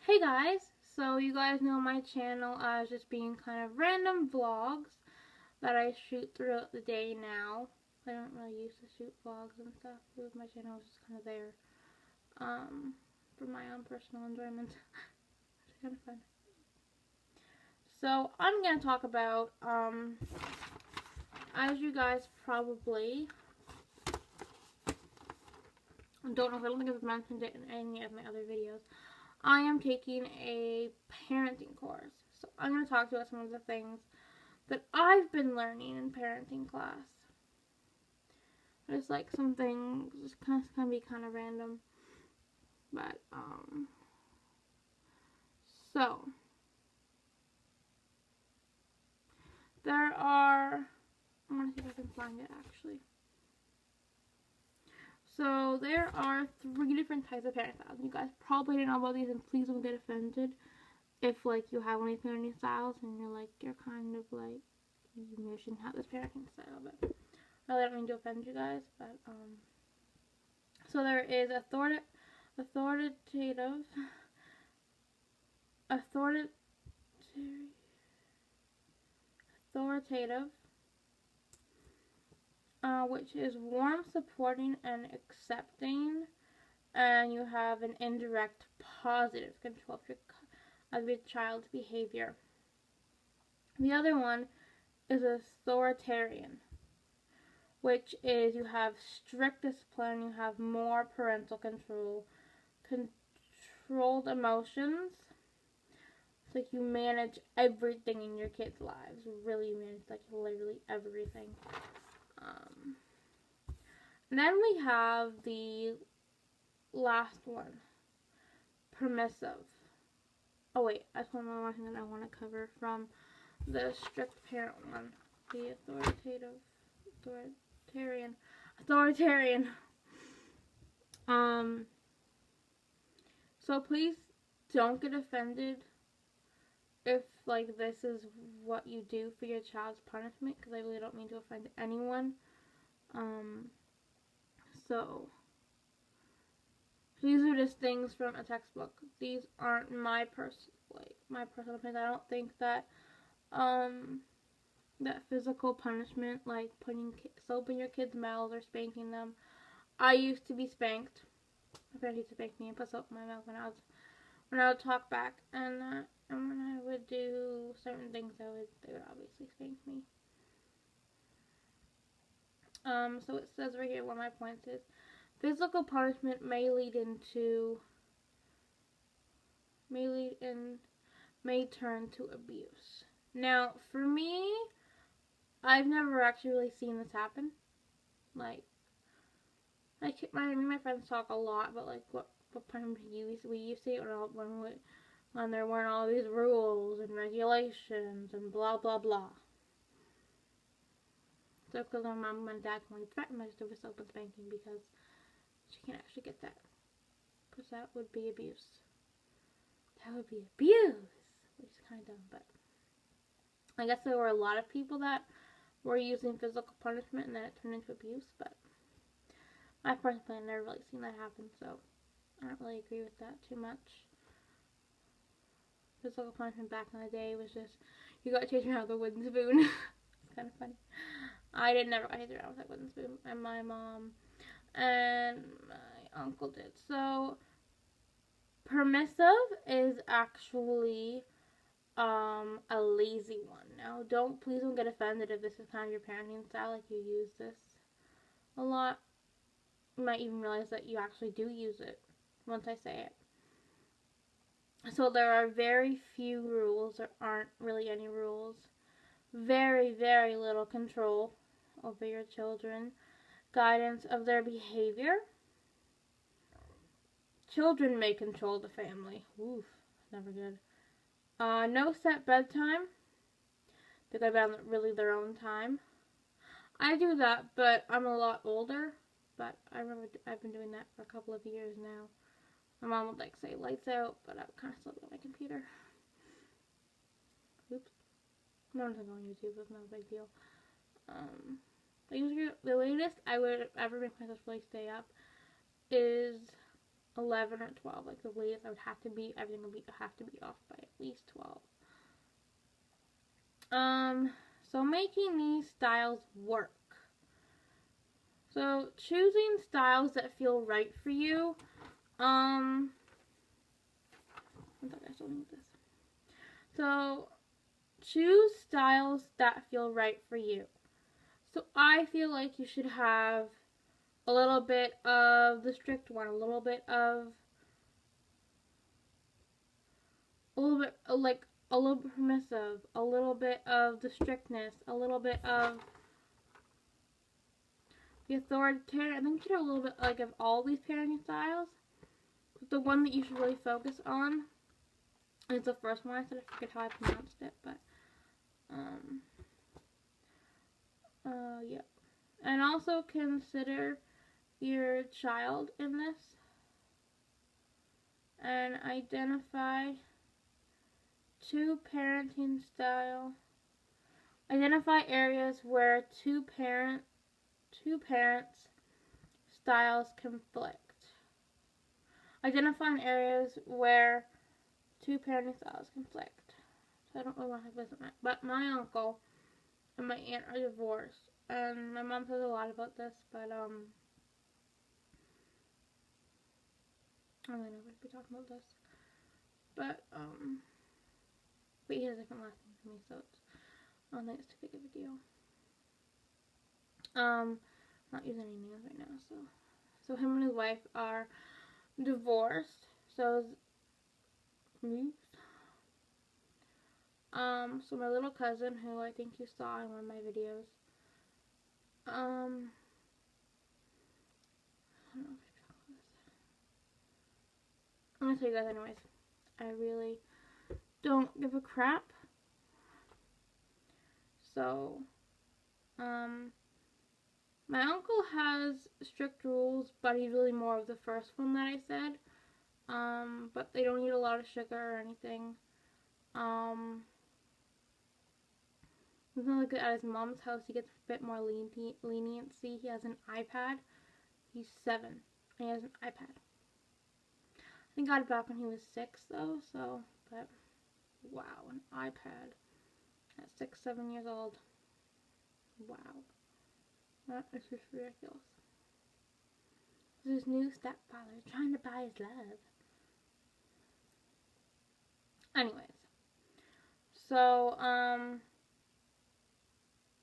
Hey guys, so you guys know my channel as just being kind of random vlogs that I shoot throughout the day now. I don't really used to shoot vlogs and stuff. My channel was just kind of there for my own personal enjoyment. It's kind of fun. So I'm going to talk about, as you guys probably don't know, I don't think I've mentioned it in any of my other videos. I am taking a parenting course. So I'm going to talk about some of the things that I've been learning in parenting class. There's like some things just kind of be kind of random. But so there are, I'm going to see if I can find it actually. So there are 3 different types of parenting styles. You guys probably didn't know about these, and please don't get offended if like you have any parenting styles and you're kind of like, you shouldn't have this parenting style, but I don't mean to offend you guys. But so there is authoritative, which is warm, supporting, and accepting, and you have an indirect positive control of your child's behavior. The other one is authoritarian, which is you have strict discipline, you have more parental control, controlled emotions. It's like you manage everything in your kids' lives. Really manage like literally everything. And then we have the last one, permissive. Oh wait, that's one more thing that I want to cover from the strict parent one. The authoritarian. So please don't get offended if like this is what you do for your child's punishment, because I really don't mean to offend anyone. So these are just things from a textbook. These aren't my personal opinion. I don't think that that physical punishment, like putting soap in your kids' mouths or spanking them. I used to be spanked. My parents used to spank me and put soap in my mouth when I would talk back, and when I would do certain things, they would obviously spank me. So it says right here, one of my points is, physical punishment may turn to abuse. Now, for me, I've never actually really seen this happen. Like, my friends talk a lot about like what punishment we used to when there weren't all these rules and regulations and blah blah blah. So because my mom and dad can only threaten us with soap and spanking because she can't actually get that, because that would be abuse. That would be abuse, which is kind of dumb. But I guess there were a lot of people that were using physical punishment and then it turned into abuse. But I personally never really seen that happen, so I don't really agree with that too much. Physical punishment back in the day was just, you got chased around with a wooden spoon. It's kind of funny. I never got chased around with a wooden spoon, and my mom and my uncle did. So permissive is actually a lazy one. Now, please don't get offended if this is kind of your parenting style, like you use this a lot. You might even realize that you actually do use it once I say it. So there are very few rules. There aren't really any rules. Very, very little control over your children. Guidance of their behavior. Children may control the family. Oof, never good. No set bedtime. They go to bed on really their own time. I do that, but I'm a lot older. But I remember I've been doing that for a couple of years now. My mom would like say lights out, but I would kind of still be on my computer. Oops. I'm not going to go on YouTube. It's not a big deal. The latest I would ever make myself really stay up is 11 or 12. Like the latest I would have to be, everything would have to be off by at least 12. So making these styles work. So choosing styles that feel right for you. I thought I still need this. So choose styles that feel right for you. So I feel like you should have a little bit of the strict one, a little bit permissive, a little bit of the strictness, a little bit of the authoritarian. I think you should have a little bit like of all these parenting styles. But the one that you should really focus on is the first one I said. I forget how I pronounced it, but yeah. And also consider your child in this and identify identify areas where two parents styles conflict. Identifying areas where two parenting styles conflict. So I don't really want to visit that. But my uncle and my aunt are divorced. And my mom says a lot about this, but I don't really know if I'd be talking about this. But he has a different last name from me, so I don't think it's too big of a deal. Not using any names right now, so him and his wife are divorced. So so my little cousin, who I think you saw in one of my videos, I don't know if I should talk about this. I'm gonna tell you guys anyways. I really don't give a crap. So, my uncle has strict rules, but he's really more of the first one that I said. But they don't eat a lot of sugar or anything. He's not like at his mom's house. He gets a bit more leniency. He has an iPad. He's 7, and he has an iPad. I think I got it back when he was 6, though. So, but wow, an iPad at 6, 7 years old. Wow, that is just ridiculous. His new stepfather trying to buy his love. Anyways, so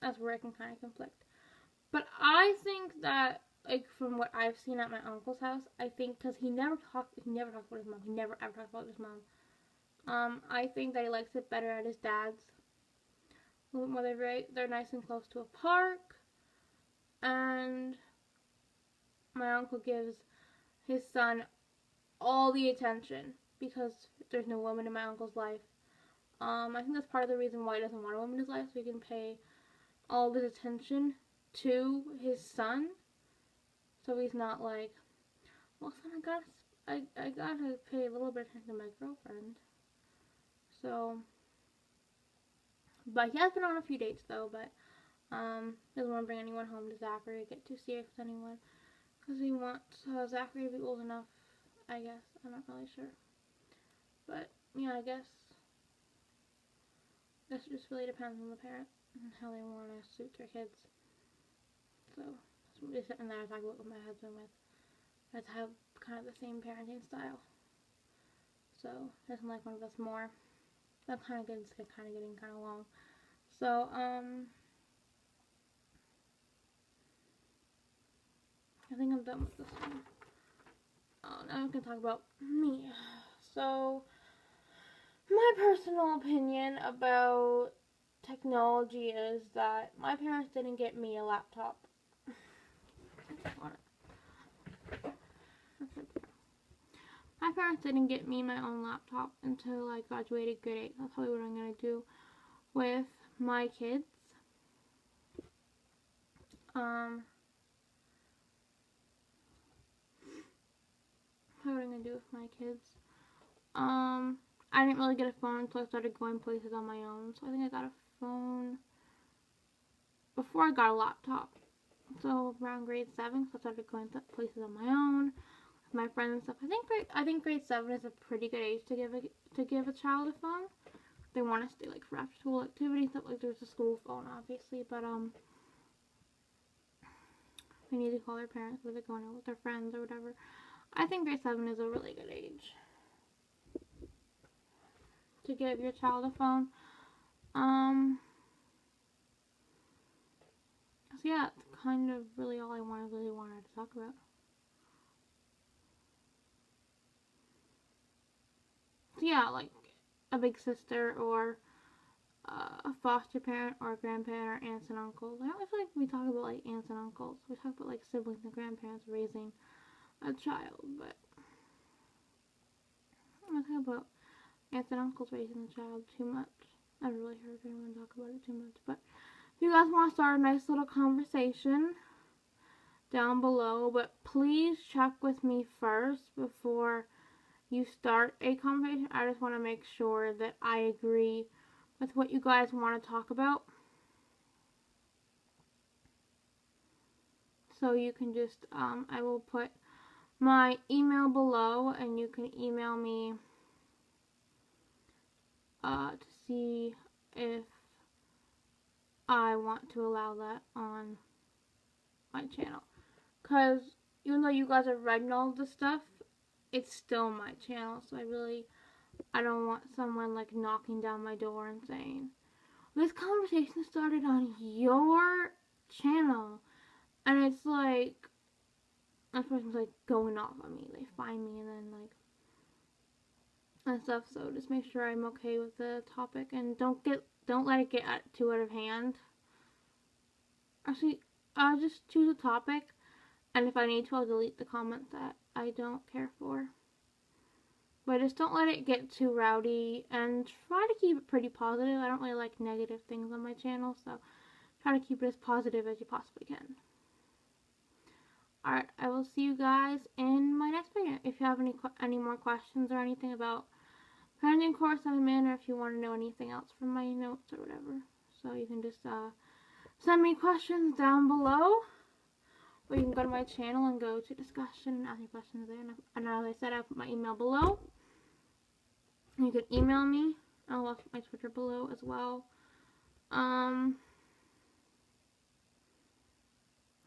that's where it can kind of conflict. But I think that, like, from what I've seen at my uncle's house, I think because he never talks about his mom. He never ever talks about his mom. I think that he likes it better at his dad's. Where they're nice and close to a park, and my uncle gives his son all the attention because there's no woman in my uncle's life. I think that's part of the reason why he doesn't want a woman in his life, so he can pay all this attention to his son. So he's not like, well, son, I gotta pay a little bit of attention to my girlfriend. So, but he has been on a few dates though, but doesn't want to bring anyone home to Zachary or get too serious with anyone, because he wants Zachary to be old enough, I guess. I'm not really sure. But, yeah, I guess this just really depends on the parent and how they want to suit their kids. So, somebody sitting there talking about what my husband with. Let's have kind of the same parenting style. So, doesn't like one of us more. That's kind of good. It's kind of getting kind of long. So, I think I'm done with this one. Oh, now I can talk about me. So, my personal opinion about technology is that my parents didn't get me a laptop. My parents didn't get me my own laptop until I graduated grade 8. That's probably what I'm going to do with my kids. What am I going to do with my kids? I didn't really get a phone until I started going places on my own. So I think I got a phone before I got a laptop. So around grade 7, so I started going to places on my own. my friends and stuff. I think grade 7 is a pretty good age to give a child a phone. They want to stay like for after school activities, stuff like there's a school phone obviously, but they need to call their parents if they're going out with their friends or whatever. I think grade 7 is a really good age to give your child a phone. So yeah, that's kind of really all I really wanted to talk about. So yeah, like a big sister or a foster parent or a grandparent or aunts and uncles. I don't feel like we talk about like aunts and uncles. We talk about like siblings and grandparents raising a child, but I don't talk about aunts and uncles raising a child too much. I haven't really heard anyone talk about it too much, but if you guys want to start a nice little conversation down below, but please check with me first before you start a conversation. I just want to make sure that I agree with what you guys want to talk about. So you can just, I will put my email below and you can email me to see if I want to allow that on my channel. Because even though you guys are writing all this stuff, it's still my channel. So I don't want someone like knocking down my door and saying, this conversation started on your channel. And it's like, that person's like going off on me. They find me and then like, and stuff. So just make sure I'm okay with the topic and don't let it get too out of hand. Actually, I'll just choose a topic, and if I need to, I'll delete the comments that I don't care for. But just don't let it get too rowdy, and try to keep it pretty positive. I don't really like negative things on my channel, so try to keep it as positive as you possibly can. Alright, I will see you guys in my next video. If you have any more questions or anything about parenting course I'm in, or if you want to know anything else from my notes or whatever. So you can just send me questions down below, or you can go to my channel and go to discussion and ask me questions there. And as I said, I'll put my email below. You can email me. I'll put my Twitter below as well. I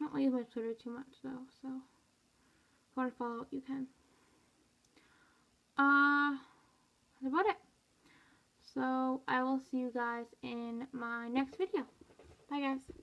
don't use my Twitter too much though, so if you want to follow it, you can. That's about it. So I will see you guys in my next video. Bye guys.